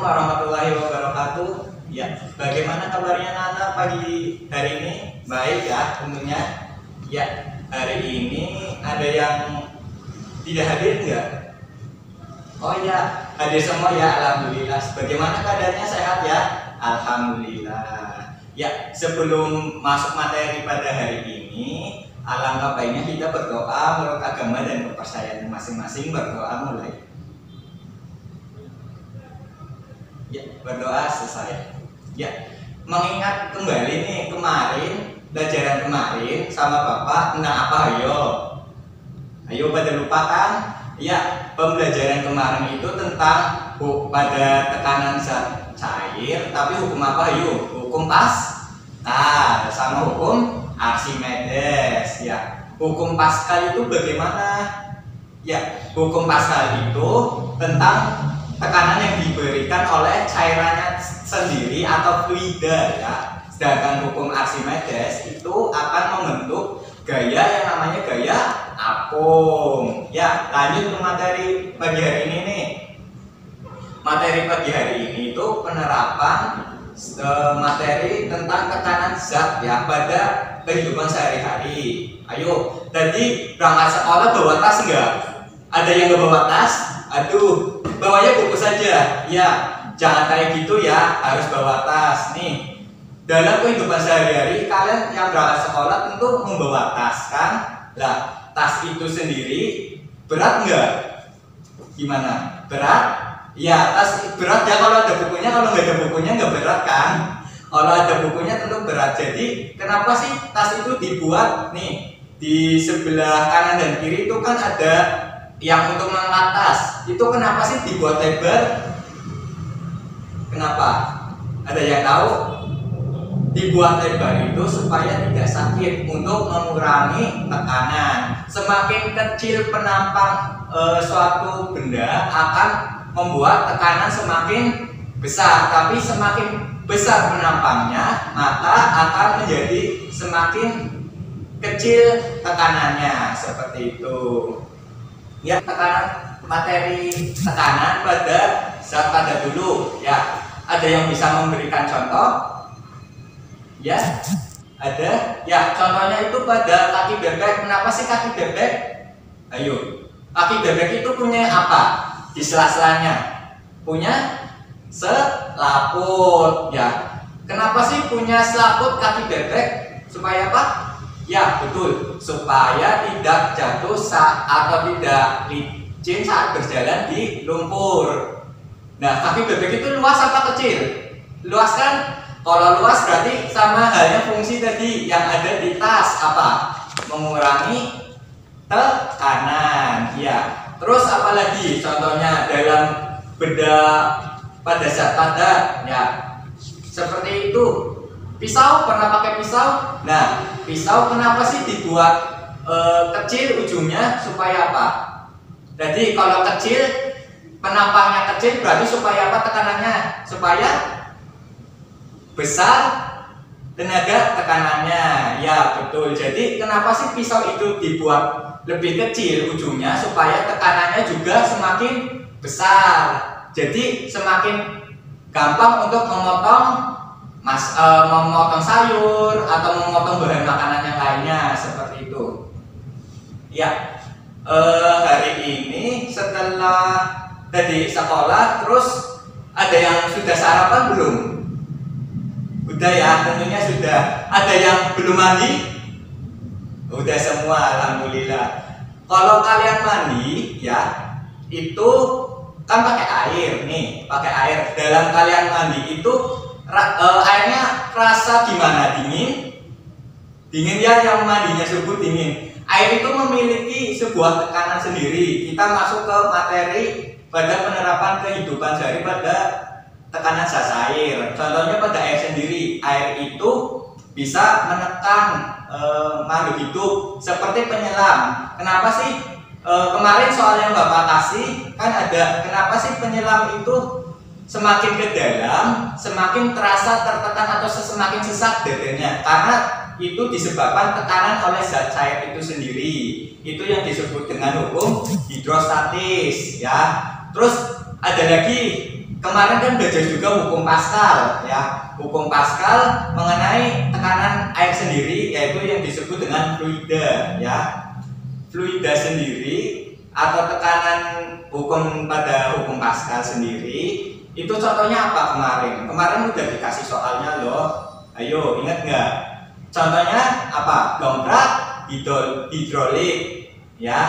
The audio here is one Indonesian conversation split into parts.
warahmatullahi wabarakatuh. Ya, bagaimana kabarnya Nana pagi hari ini? Baik ya, tentunya. Ya, hari ini ada yang tidak hadir enggak? Oh ya, hadir semua ya, alhamdulillah. Bagaimana keadaannya, sehat ya? Alhamdulillah. Ya, sebelum masuk materi pada hari ini, alangkah baiknya kita berdoa menurut agama dan kepercayaan masing-masing. Berdoa mulai. Ya, berdoa selesai. Ya, mengingat kembali nih kemarin pelajaran kemarin sama Bapak tentang apa? Ayo pada lupa kan? Ya, pembelajaran kemarin itu tentang pada tekanan zat cair, tapi hukum apa? Hukum Pascal sama hukum Archimedes. Ya, hukum Pascal itu bagaimana? Ya, hukum Pascal itu tentang tekanan yang diberikan oleh cairannya sendiri atau fluida ya. Sedangkan hukum Archimedes itu akan membentuk gaya yang namanya gaya apung. Ya, lanjut ke materi pagi hari ini nih. Materi pagi hari ini itu penerapan materi tentang tekanan zat ya pada kehidupan sehari-hari. Ayo, tadi berangkat sekolah bawa tas enggak? Ada yang nggak bawa tas? Aduh, bawanya buku saja. Ya, jangan kayak gitu ya, harus bawa tas. Nih, dalam kehidupan sehari-hari kalian yang berangkat sekolah tentu membawa tas kan? Lah, tas itu sendiri berat nggak? Gimana? Berat? Ya, tas berat ya kalau ada bukunya. Kalau nggak ada bukunya nggak berat kan? Kalau ada bukunya tentu berat. Jadi kenapa sih tas itu dibuat nih di sebelah kanan dan kiri itu kan ada yang untuk mengangkat tas. Itu kenapa sih dibuat lebar? Kenapa? Ada yang tahu? Dibuat lebar itu supaya tidak sakit, untuk mengurangi tekanan. Semakin kecil penampang suatu benda akan membuat tekanan semakin besar, tapi semakin besar penampangnya maka akan menjadi semakin kecil tekanannya, seperti itu. Ya, tekanan, materi tekanan pada zat pada dulu ya. Ada yang bisa memberikan contoh? Ya, ada. Ya, contohnya itu pada kaki bebek. Kenapa sih kaki bebek? Ayo, kaki bebek itu punya apa? Di sela-selanya punya selaput ya. Kenapa sih punya selaput kaki bebek? Supaya apa? Ya, betul, supaya tidak jatuh atau tidak licin saat berjalan di lumpur. Nah, kaki bebek itu luas apa kecil? Luas kan? Kalau luas berarti sama halnya fungsi tadi yang ada di tas, apa? Mengurangi tekanan. Ya. Terus apa lagi? Contohnya dalam benda pada zat padat ya. Seperti itu. Pisau, pernah pakai pisau? Nah, pisau kenapa sih dibuat kecil ujungnya? Supaya apa? Jadi kalau kecil, penampangnya kecil berarti supaya apa tekanannya? Supaya besar tenaga tekanannya. Ya, betul. Jadi kenapa sih pisau itu dibuat lebih kecil ujungnya? Supaya tekanannya juga semakin besar. Jadi semakin gampang untuk memotong sayur atau memotong bahan makanan yang lainnya, seperti itu. Ya, hari ini setelah tadi sekolah, terus ada yang sudah sarapan belum? Udah ya, tentunya sudah. Ada yang belum mandi? Udah semua, alhamdulillah. Kalau kalian mandi, ya itu kan pakai air nih, pakai air. Dalam kalian mandi itu airnya rasa gimana? Dingin? Dingin ya, yang mandinya subuh dingin. Air itu memiliki sebuah tekanan sendiri. Kita masuk ke materi pada penerapan kehidupan sehari pada tekanan zat cair. Contohnya pada air sendiri. Air itu bisa menekan makhluk hidup seperti penyelam. Kenapa sih? Kemarin soal yang Bapak kasih kan ada, kenapa sih penyelam itu semakin ke dalam semakin terasa tertekan atau semakin sesak dadanya? Karena itu disebabkan tekanan oleh zat cair itu sendiri. Itu yang disebut dengan hukum hidrostatis ya. Terus ada lagi kemarin kan belajar juga hukum Pascal ya. Hukum Pascal mengenai tekanan air sendiri, yaitu yang disebut dengan fluida ya. Fluida sendiri atau tekanan hukum pada hukum Pascal sendiri itu contohnya apa kemarin? Kemarin udah dikasih soalnya loh. Ayo ingat nggak? Contohnya apa? Dongkrak hidrolik ya.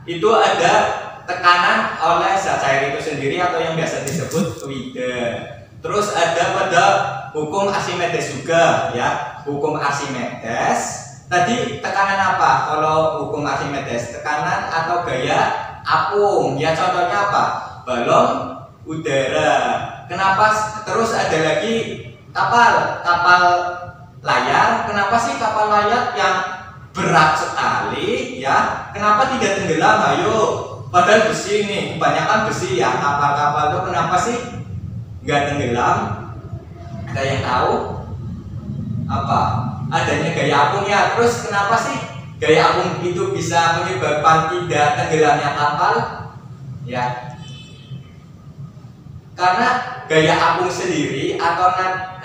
Itu ada tekanan oleh zat cair itu sendiri atau yang biasa disebut fluida. Terus ada pada hukum Archimedes juga ya. Hukum Archimedes tadi tekanan apa? Kalau hukum Archimedes tekanan atau gaya apung ya, contohnya apa? Balon udara. Kenapa? Terus ada lagi kapal layar. Kenapa sih kapal layar yang berat sekali ya, kenapa tidak tenggelam? Ayo, padahal besi nih, kebanyakan besi ya. Kapal-kapal itu kenapa sih nggak tenggelam? Ada yang tahu? Apa? Adanya gaya apung ya. Terus kenapa sih gaya apung itu bisa menyebabkan tidak tenggelamnya kapal? Ya, karena gaya apung sendiri atau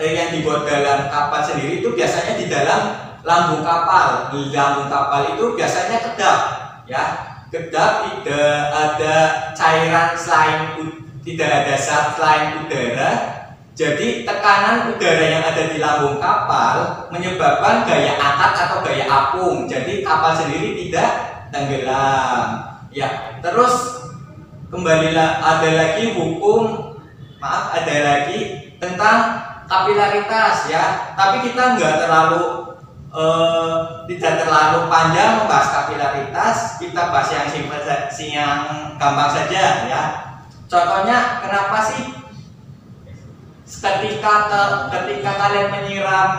yang dibuat dalam kapal sendiri itu biasanya di dalam lambung kapal. Di lambung kapal itu biasanya kedap ya. Kedap, tidak ada cairan selain, tidak ada zat selain udara. Jadi tekanan udara yang ada di lambung kapal menyebabkan gaya angkat atau gaya apung. Jadi kapal sendiri tidak tenggelam. Ya, terus kembalilah ada lagi ada lagi tentang kapilaritas ya. Tapi kita tidak terlalu panjang membahas kapilaritas. Kita bahas yang simpel, yang gampang saja ya. Contohnya, kenapa sih ketika kalian menyiram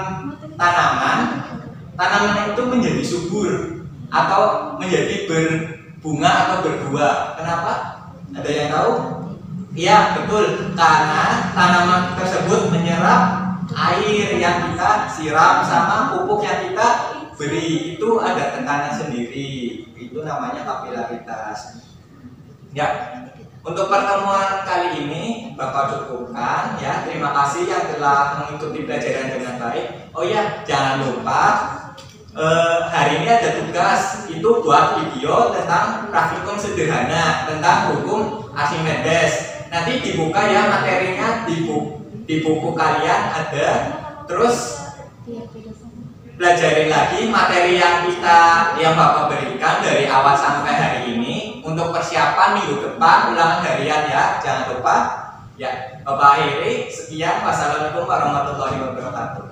tanaman itu menjadi subur atau menjadi berbunga atau berbuah? Kenapa? Ada yang tahu? Iya, betul. Karena tanaman tersebut menyerap air yang kita siram sama pupuk yang kita beri. Itu ada tekanan sendiri. Itu namanya kapilaritas. Ya. Untuk pertemuan kali ini Bapak cukupkan ya. Terima kasih yang telah mengikuti pelajaran dengan baik. Oh ya, jangan lupa hari ini ada tugas itu buat video tentang praktikum sederhana tentang hukum Archimedes. Nanti dibuka ya materinya di buku kalian ada. Terus pelajari lagi materi yang Bapak berikan dari awal sampai hari ini untuk persiapan minggu depan ulangan harian ya. Jangan lupa ya. Bapak akhiri, sekian. Wassalamualaikum warahmatullahi wabarakatuh.